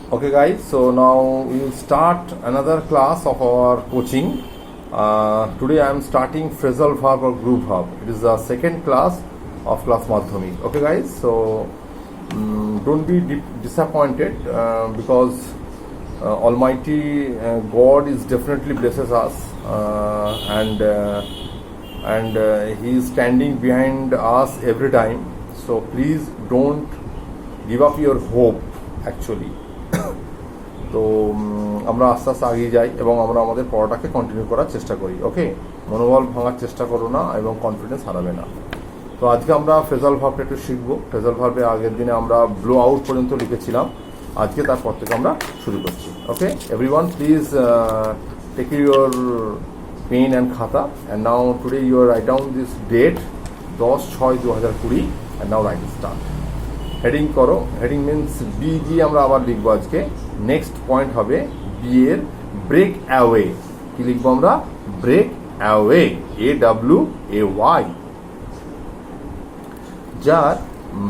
Okay guys, so now we will start another class of our coaching. Today I am starting phrasal verb or group verb. It is the second class of class Madhyamik. Okay guys, so don't be disappointed because Almighty God is definitely blesses us and He is standing behind us every time. So please don't give up your hope actually. তো আমরা আস্তে আস্তে এগিয়ে যাই এবং আমরা আমাদের পড়াটাকে continue করার চেষ্টা করি। ওকে, মনোবল ভাঙার চেষ্টা করো না এবং কনফিডেন্স হারাবে না। তো আজকে আমরা ফ্রেজাল ভার্বটা একটু শিখবো। ফ্রেজাল ভার্বে আগের দিনে আমরা ব্লো আউট পর্যন্ত লিখেছিলাম, আজকে তারপর থেকে আমরা শুরু করছি। Okay everyone, please take your pen and খাতা and now today you write down this date 10/6/2020 and now right start. Heading করো, হেডিং মিনস বি দিয়ে আমরা আবার লিখবো আজকে। নেক্সট পয়েন্ট হবে বি এর ব্রেক অ্যাওয়ে। কি লিখবো আমরা? Break away, AWAY। যার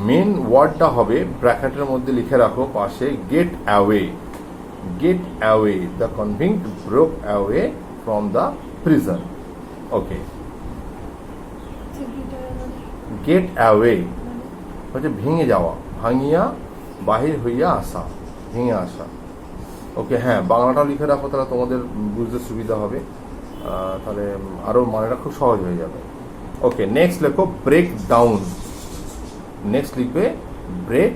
মেন ওয়ার্ডটা হবে ব্র্যাকেটের মধ্যে লিখে রাখো পাশে, get away. Get away, the convict broke away from the prison. Okay, gate away হচ্ছে ভেঙে যাওয়া, ভাঙিয়া বাহির হইয়া আসা, ভেঙে আসা। ওকে হ্যাঁ, বাংলাটাও লিখে রাখো, তাহলে তোমাদের বুঝতে সুবিধা হবে, তাহলে আরও মানেটা খুব সহজ হয়ে যাবে। ওকে, নেক্সট লেখো ব্রেক ডাউন। নেক্সট লিখবে ব্রেক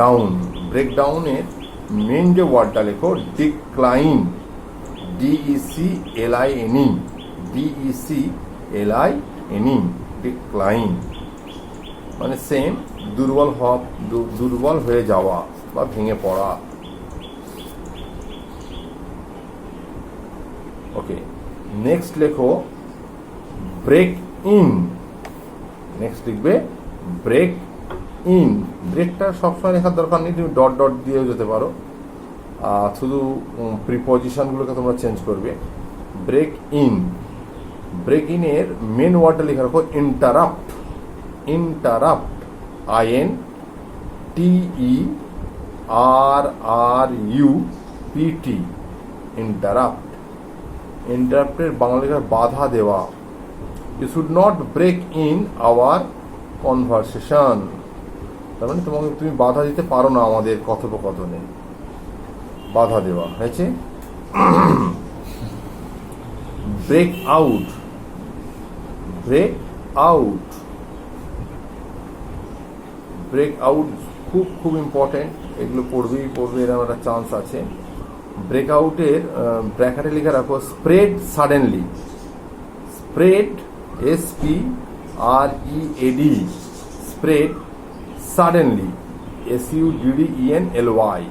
ডাউন। ব্রেক ডাউনের মেন যে ওয়ার্ডটা লেখো ডিক্লাইন, DECLINE, DECLINE, ডিক্লাইন মানে সেম দুর্বল হয়ে যাওয়া বা ভেঙে পড়া। ওকে, নেক্সট লেখো ব্রেক ইন। নেক্সট লিখবে ব্রেক ইন। ব্রেকটা সবসময় লেখার দরকার নেই, তুমি ডট ডট দিয়েও যেতে পারো, শুধু প্রিপজিশনগুলোকে তোমরা চেঞ্জ করবে। Break in. ব্রেক ইনের মেন ওয়ার্ডটা লিখে রাখো ইন্টারাপ্ট। Interrupt, INTERRUPT, interrupt. ইন্টারাপ্টের বাংলা লেখা বাধা দেওয়া। You should not break in our conversation, তার মানে তুমি বাধা দিতে পারো না আমাদের কথোপকথনে, বাধা দেওয়া হয়েছে। Break out. Break out, break out খুব খুব ইম্পর্টেন্ট, এগুলো পড়বে এরকম একটা চান্স আছে। ব্রেক আউটের ব্র্যাকেটে লিখে রাখো spread suddenly. Spread, SPREAD, spread suddenly, SUDDENLY,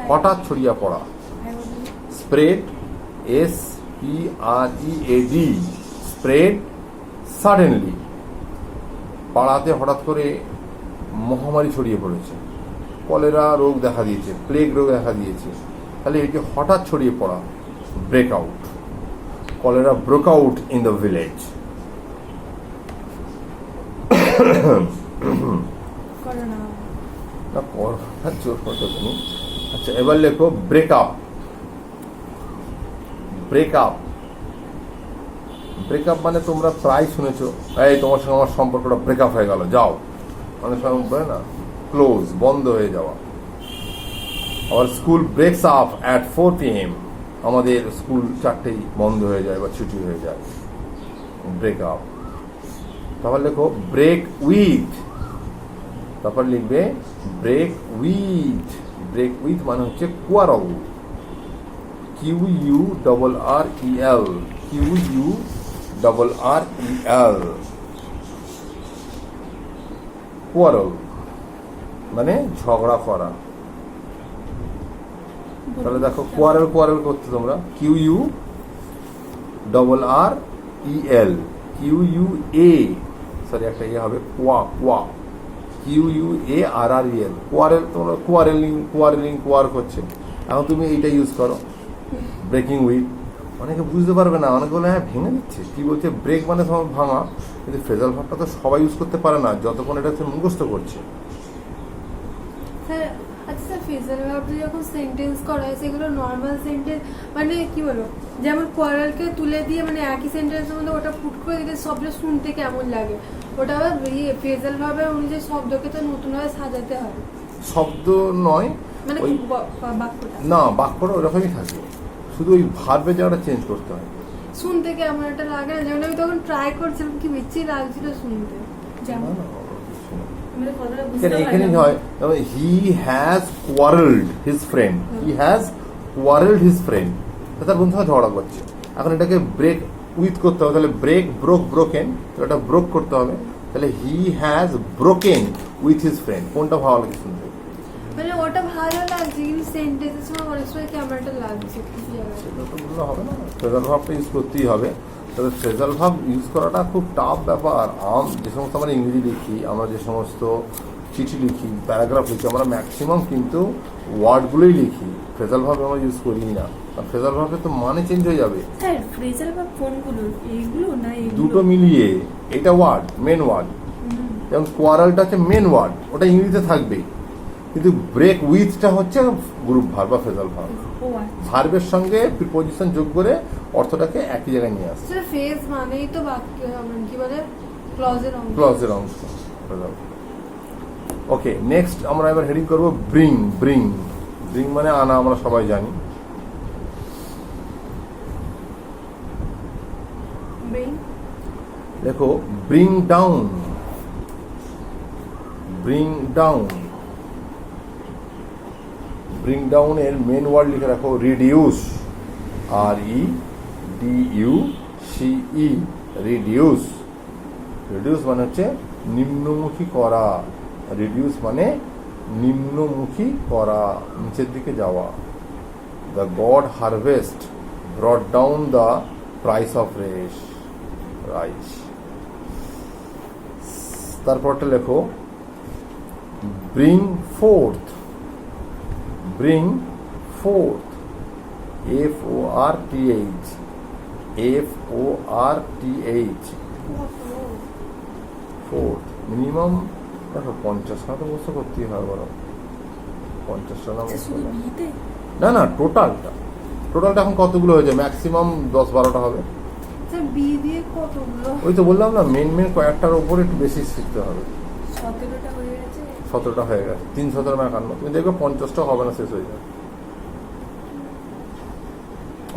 হঠাৎ ছড়িয়ে পড়া। স্প্রেড, SPREAD, স্প্রেড সাডেনলি, পাড়াতে হঠাৎ করে মহামারী ছড়িয়ে পড়েছে, কলেরা রোগ দেখা দিয়েছে, প্লেগ রোগ দেখা দিয়েছে, তাহলে এটি হঠাৎ ছড়িয়ে পড়া, break out. Cholera broke out in the village. আচ্ছা, এবার লেখো ব্রেকআপ। ব্রেকআপ, ব্রেকআপ মানে তোমরা প্রায় শুনেছো, এই তোমার সঙ্গে আমার সম্পর্কটা ব্রেকআপ হয়ে গেল, যাও, অনেক সময় বলে না, ক্লোজ, বন্ধ হয়ে যাওয়া। আবার স্কুল ব্রেকস আপ অ্যাট 4 PM, আমাদের স্কুল 4টেই বন্ধ হয়ে যায় বা ছুটি হয়ে যায়, ব্রেকআপ। তারপর লেখো ব্রেক উইথ। তারপর লিখবে ব্রেক উইথ। ব্রেক উইথ মানে হচ্ছে কোয়ারল, QURREL, QURREL, কোয়ারল মানে ঝগড়া করা। তাহলে দেখো কোয়ারেল করতে তোমরা QURREL, QUA, সরি একটা ইয়ে হবে, QUARREL, কোয়ারেল। তোমরা কোয়ারেলিং করছে, এখন তুমি এইটা ইউজ করো, ব্রেকিং উইথ। অনেকে বুঝতে পারবে না, অনেকে বলে হ্যাঁ ভেঙে দিচ্ছে, কি বলছে, ব্রেক মানে তোমার ভাঙা, কিন্তু ফ্রেজাল ভার্বটা তো সবাই ইউজ করতে পারে না যতক্ষণ এটা মুখস্থ করছে। আচ্ছা ফ্রেজাল ভার্বটা যখন সেন্টেন্স করা হয় সেগুলো নর্মাল সেন্টেন্স, মানে কি বলো, যেমন কোয়ারেলকে তুলে দিয়ে মানে একই সেন্টেন্সের মধ্যে ওটা পুট করে দিলে শব্দ শুনতে কেমন লাগে, ওটা আবার ফ্রেজাল ভার্বের অনুযায়ী শব্দকে তো নতুনভাবে সাজাতে হবে। শব্দ নয়, মানে ওই বাক্যটা না, বাক্যটা ওরকমই থাকে, শুধু ওই ভার্বের জায়গাটা চেঞ্জ করতে হয়। শুনতে কেমন একটা লাগে না, যেমন আমি তখন ট্রাই করছিলাম কি বিচ্ছি লাগছিল শুনতে, যেমন মানে কথাটা বুঝতে এখানে পারলাম। হয় he has কোয়ারেলড his friend, he has কোয়ারেলড his friend, তার বন্ধু সাথে ঝগড়া করছে। এখন এটাকে ব্রেক উইথ করতে হবে, তাহলে ব্রেক ব্রোক ব্রোকেন, তো এটা ব্রোক করতে হবে, তাহলে he has broken with his friend. কোনটা ভালো লাগে শুনতে? মানে ওটা ভালো লাগছে কিন্তু সেন্টেন্সের সময় অনেক সময় কেমন একটা লাগছে কিছু জায়গায়। সেটা তো বললে হবে না, ফ্রেজাল ভাবটা ইউজ করতেই হবে। তবে ফ্রেজাল ভাব ইউজ করাটা খুব টাফ ব্যাপার। যে সমস্ত আমরা ইংরেজি লিখি, আমরা যে সমস্ত চিঠি লিখি, প্যারাগ্রাফ লিখি, আমরা ম্যাক্সিমাম কিন্তু ওয়ার্ডগুলোই লিখি, ফ্রেজাল ভাব আমরা ইউজ করি না। আর ফ্রেজাল ভাবে তো মানে চেঞ্জ হয়ে যাবে। স্যার ফ্রেজাল ভার্ব কোনগুলো, এইগুলো না এইগুলো? দুটো মিলিয়ে এটা ওয়ার্ড, মেন ওয়ার্ড। যেমন কোয়ারেলটা হচ্ছে মেন ওয়ার্ড, ওটা ইংরেজিতে থাকবেই, কিন্তু ব্রেক উইথটা হচ্ছে গ্রুপ ভার্ব বা ফ্রেজাল ভার্ব। ও আচ্ছা। ভার্বের সঙ্গে প্রিপজিশন যোগ করে অর্থটাকে একই জায়গায় নিয়ে আসে। সেটা ফেজ মানেই তো বাক্য, মানে কি বলে ক্লজের অংশ। ক্লজের অংশ। ওকে, নেক্সট আমরা এবার হেডিং করব ব্রিং। ব্রিং ব্রিং মানে আনা, আমরা সবাই জানি। Bring, দেখো, bring down, bring down. Bring ডাউনের মেন ওয়ার্ড লিখে রাখো রিডিউস, REDUCE, রিডিউস। রিডিউস মানে হচ্ছে নিম্নমুখী করা, রিডিউস মানে নিম্নমুখী করা, নিচের দিকে যাওয়া। The god harvest brought down the price of rice. তারপরটা লেখো bring forth, bring forth, FORTH, forth. Minimum দেখো 50টা তো বসে করতেই হয়, বলো 50টা না আচ্ছা, শুধু বিতে? না না, টোটালটা এখন কতগুলো হয়ে যায়? ম্যাক্সিমাম 10-12টা হবে। আচ্ছা বি দিয়ে কতগুলো? ওই তো বললাম না, মেন কয়েকটার উপর একটু বেশি শিখতে হবে। 17টা হয়ে গেছে। 17টা হয়ে গেছে, 3-17 তুমি দেখবে 50টা হবে না, শেষ হয়ে যাবে।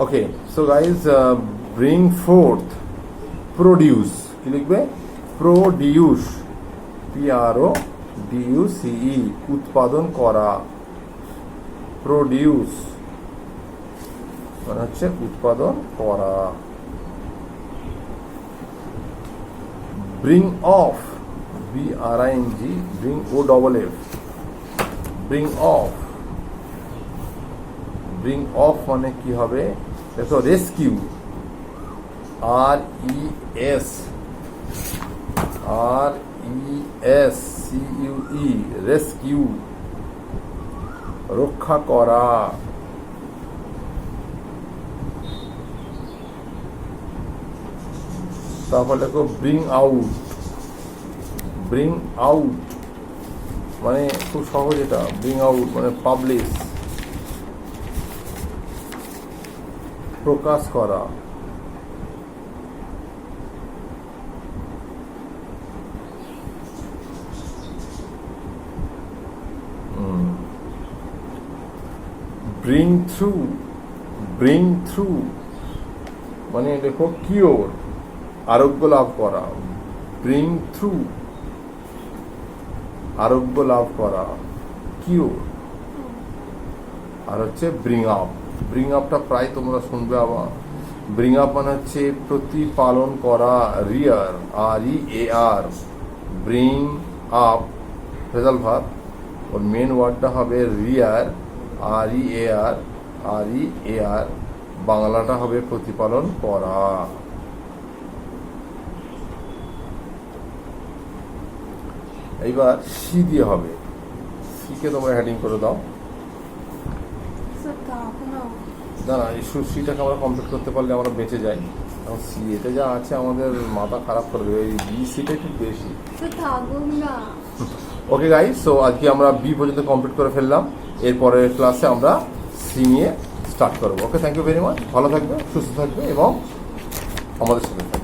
Okay, so guys, bring forth, produce. কি লিখবে? প্রডিউস, PRODUCE, উৎপাদন করা। প্রডিউস মানে হচ্ছে উৎপাদন করা। Bring of, BRING, bring OFF, bring of. Bring of মানে কি হবে? দেখো, রেস্কিউ, RESCUE, রেস্কিউ, রক্ষা করা। তারপর দেখো ব্রিং আউট, ব্রিং আউট মানে খুব সহজ এটা, ব্রিং আউট মানে পাবলিশ, প্রকাশ করা। ব্রিং থ্রু, ব্রিং থ্রু মানে দেখো কিওর, আরোগ্য লাভ করা। ব্রিং থ্রু, আরোগ্য লাভ করা, কিওর। আর হচ্ছে ব্রিং আপ। ব্রিং আপটা প্রায় তোমরা শুনবে আবার। ব্রিং আপ মানে হচ্ছে প্রতিপালন করা, rear, REAR, bring up phrasal verb. ওর মেন ওয়ার্ডটা হবে রিয়ার, REAR, বাংলাটা হবে প্রতিপালন করা। এইবার সি দিয়ে হবে, সিকে তোমরা হেডিং করে দাও। না না, এই সিটাকে আমরা কমপ্লিট করতে পারলে আমরা বেঁচে যাই। এখন সি এতে যা আছে আমাদের মাথা খারাপ করে দেবে, এই বি সিটা একটু বেশি। ওকে গাইস, সো আজকে আমরা বি পর্যন্ত কমপ্লিট করে ফেললাম। এরপরের ক্লাসে আমরা সি নিয়ে স্টার্ট করবো। ওকে, থ্যাংক ইউ ভেরি মাচ। ভালো থাকবে, সুস্থ থাকবে এবং আমাদের সাথে থাকবে।